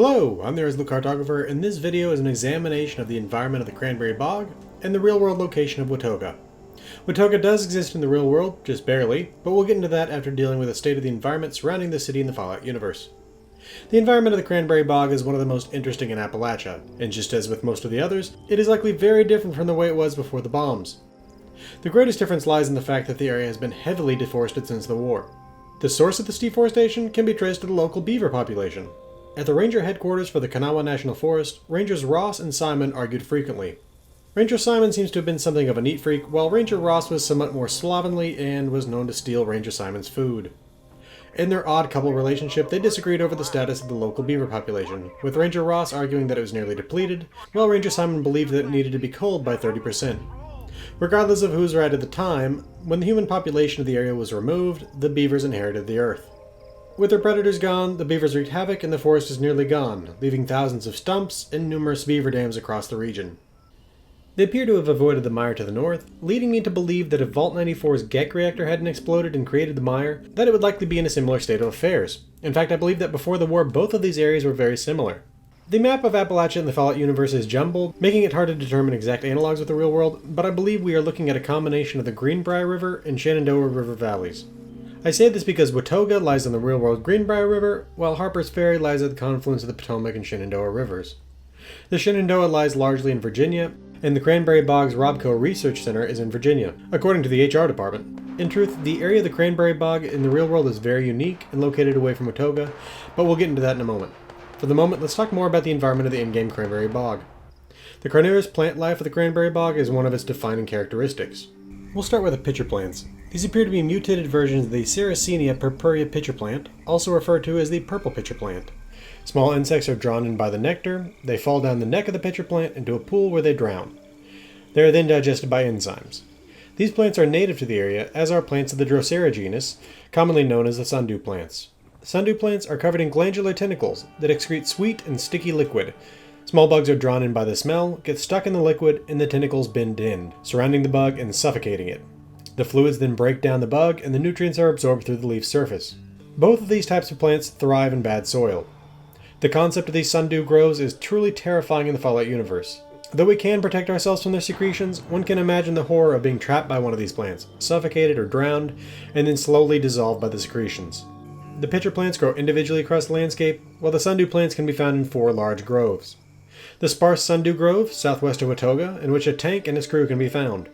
Hello, I'm the Luke Cartographer, and this video is an examination of the environment of the Cranberry Bog and the real-world location of Watoga. Watoga does exist in the real world, just barely, but we'll get into that after dealing with the state of the environment surrounding the city in the Fallout universe. The environment of the Cranberry Bog is one of the most interesting in Appalachia, and just as with most of the others, it is likely very different from the way it was before the bombs. The greatest difference lies in the fact that the area has been heavily deforested since the war. The source of this deforestation can be traced to the local beaver population. At the ranger headquarters for the Kanawha National Forest, Rangers Ross and Simon argued frequently. Ranger Simon seems to have been something of a neat freak, while Ranger Ross was somewhat more slovenly and was known to steal Ranger Simon's food. In their odd couple relationship, they disagreed over the status of the local beaver population, with Ranger Ross arguing that it was nearly depleted, while Ranger Simon believed that it needed to be culled by 30%. Regardless of who was right at the time, when the human population of the area was removed, the beavers inherited the earth. With their predators gone, the beavers wreaked havoc and the forest is nearly gone, leaving thousands of stumps and numerous beaver dams across the region. They appear to have avoided the mire to the north, leading me to believe that if Vault 94's GEC reactor hadn't exploded and created the mire, that it would likely be in a similar state of affairs. In fact, I believe that before the war both of these areas were very similar. The map of Appalachia in the Fallout universe is jumbled, making it hard to determine exact analogs with the real world, but I believe we are looking at a combination of the Greenbrier River and Shenandoah River valleys. I say this because Watoga lies on the real-world Greenbrier River, while Harper's Ferry lies at the confluence of the Potomac and Shenandoah rivers. The Shenandoah lies largely in Virginia, and the Cranberry Bog's Robco Research Center is in Virginia, according to the HR department. In truth, the area of the Cranberry Bog in the real world is very unique and located away from Watoga, but we'll get into that in a moment. For the moment, let's talk more about the environment of the in-game Cranberry Bog. The carnivorous plant life of the Cranberry Bog is one of its defining characteristics. We'll start with the pitcher plants. These appear to be mutated versions of the Sarracenia purpurea pitcher plant, also referred to as the purple pitcher plant. Small insects are drawn in by the nectar, they fall down the neck of the pitcher plant into a pool where they drown. They are then digested by enzymes. These plants are native to the area, as are plants of the Drosera genus, commonly known as the sundew plants. Sundew plants are covered in glandular tentacles that excrete sweet and sticky liquid. Small bugs are drawn in by the smell, get stuck in the liquid, and the tentacles bend in, surrounding the bug and suffocating it. The fluids then break down the bug, and the nutrients are absorbed through the leaf surface. Both of these types of plants thrive in bad soil. The concept of these sundew groves is truly terrifying in the Fallout universe. Though we can protect ourselves from their secretions, one can imagine the horror of being trapped by one of these plants, suffocated or drowned, and then slowly dissolved by the secretions. The pitcher plants grow individually across the landscape, while the sundew plants can be found in 4 large groves. The sparse sundew grove, southwest of Watoga, in which a tank and its crew can be found.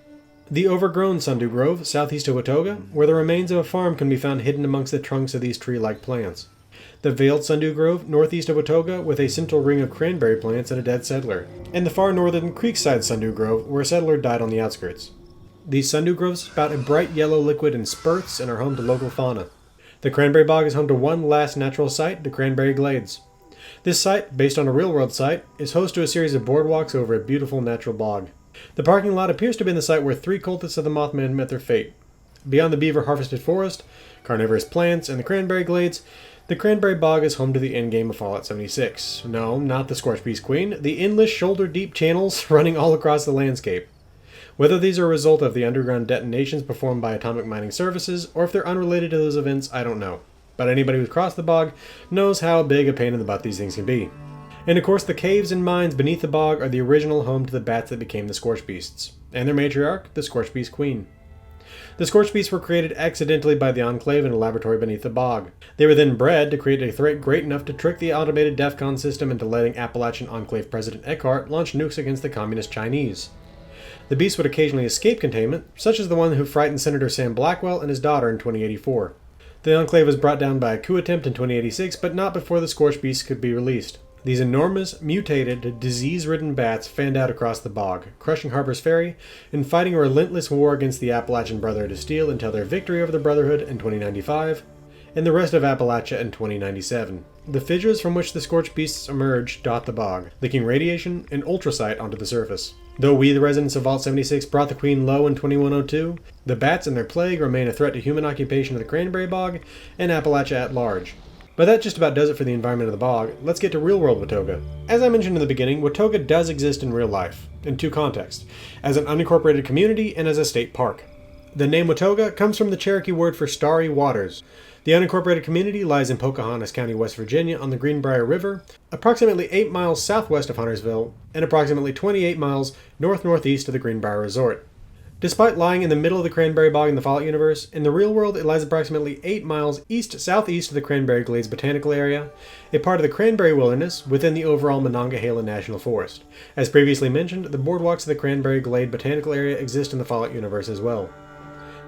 The overgrown sundew grove, southeast of Watoga, where the remains of a farm can be found hidden amongst the trunks of these tree-like plants. The veiled sundew grove, northeast of Watoga, with a central ring of cranberry plants and a dead settler. And the far northern creekside sundew grove, where a settler died on the outskirts. These sundew groves spout a bright yellow liquid in spurts and are home to local fauna. The Cranberry Bog is home to one last natural site, the Cranberry Glades. This site, based on a real-world site, is host to a series of boardwalks over a beautiful natural bog. The parking lot appears to have been the site where 3 cultists of the Mothman met their fate. Beyond the beaver-harvested forest, carnivorous plants, and the Cranberry Glades, the Cranberry Bog is home to the endgame of Fallout 76. No, not the Scorch Queen, the endless shoulder-deep channels running all across the landscape. Whether these are a result of the underground detonations performed by atomic mining services, or if they're unrelated to those events, I don't know. But anybody who's crossed the bog knows how big a pain in the butt these things can be. And of course, the caves and mines beneath the bog are the original home to the bats that became the Scorch Beasts, and their matriarch, the Scorch Queen. The Scorch Beasts were created accidentally by the Enclave in a laboratory beneath the bog. They were then bred to create a threat great enough to trick the automated DEFCON system into letting Appalachian Enclave President Eckhart launch nukes against the Communist Chinese. The beasts would occasionally escape containment, such as the one who frightened Senator Sam Blackwell and his daughter in 2084. The Enclave was brought down by a coup attempt in 2086, but not before the Scorch Beasts could be released. These enormous, mutated, disease-ridden bats fanned out across the bog, crushing Harper's Ferry, and fighting a relentless war against the Appalachian Brotherhood of Steel until their victory over the Brotherhood in 2095, and the rest of Appalachia in 2097. The fissures from which the Scorch Beasts emerged dot the bog, leaking radiation and ultrasight onto the surface. Though we, the residents of Vault 76, brought the Queen low in 2102, the bats and their plague remain a threat to human occupation of the Cranberry Bog and Appalachia at large. But that just about does it for the environment of the bog. Let's get to real-world Watoga. As I mentioned in the beginning, Watoga does exist in real life, in 2 contexts, as an unincorporated community and as a state park. The name Watoga comes from the Cherokee word for starry waters. The unincorporated community lies in Pocahontas County, West Virginia on the Greenbrier River, approximately 8 miles southwest of Huntersville and approximately 28 miles north-northeast of the Greenbrier Resort. Despite lying in the middle of the Cranberry Bog in the Fallout universe, in the real world it lies approximately 8 miles east-southeast of the Cranberry Glades Botanical Area, a part of the Cranberry Wilderness within the overall Monongahela National Forest. As previously mentioned, the boardwalks of the Cranberry Glade Botanical Area exist in the Fallout universe as well.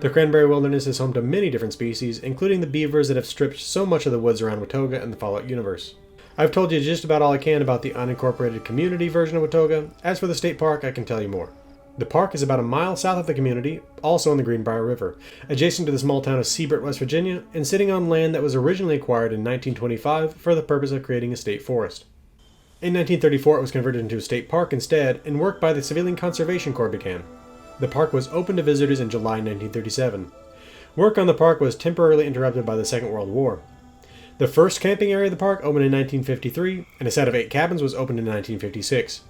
The Cranberry Wilderness is home to many different species, including the beavers that have stripped so much of the woods around Watoga and the Fallout universe. I've told you just about all I can about the unincorporated community version of Watoga. As for the state park, I can tell you more. The park is about a mile south of the community, also on the Greenbrier River, adjacent to the small town of Seabrook, West Virginia, and sitting on land that was originally acquired in 1925 for the purpose of creating a state forest. In 1934 it was converted into a state park instead, and work by the Civilian Conservation Corps began. The park was open to visitors in July 1937. Work on the park was temporarily interrupted by the Second World War. The first camping area of the park opened in 1953, and a set of 8 cabins was opened in 1956.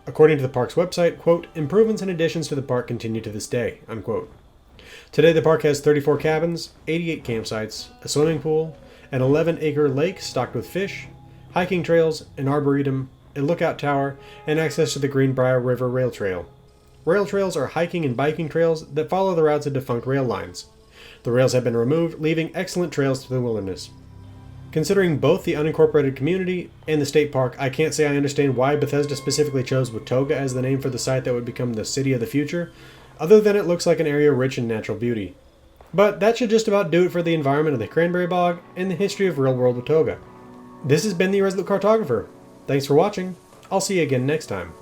According to the park's website, quote, improvements and additions to the park continue to this day, unquote. Today the park has 34 cabins, 88 campsites, a swimming pool, an 11-acre lake stocked with fish, hiking trails, an arboretum, a lookout tower, and access to the Greenbrier River Rail Trail. Rail trails are hiking and biking trails that follow the routes of defunct rail lines. The rails have been removed, leaving excellent trails through the wilderness. Considering both the unincorporated community and the state park, I can't say I understand why Bethesda specifically chose Watoga as the name for the site that would become the city of the future, other than it looks like an area rich in natural beauty. But that should just about do it for the environment of the Cranberry Bog and the history of real-world Watoga. This has been the Irresolute Cartographer. Thanks for watching. I'll see you again next time.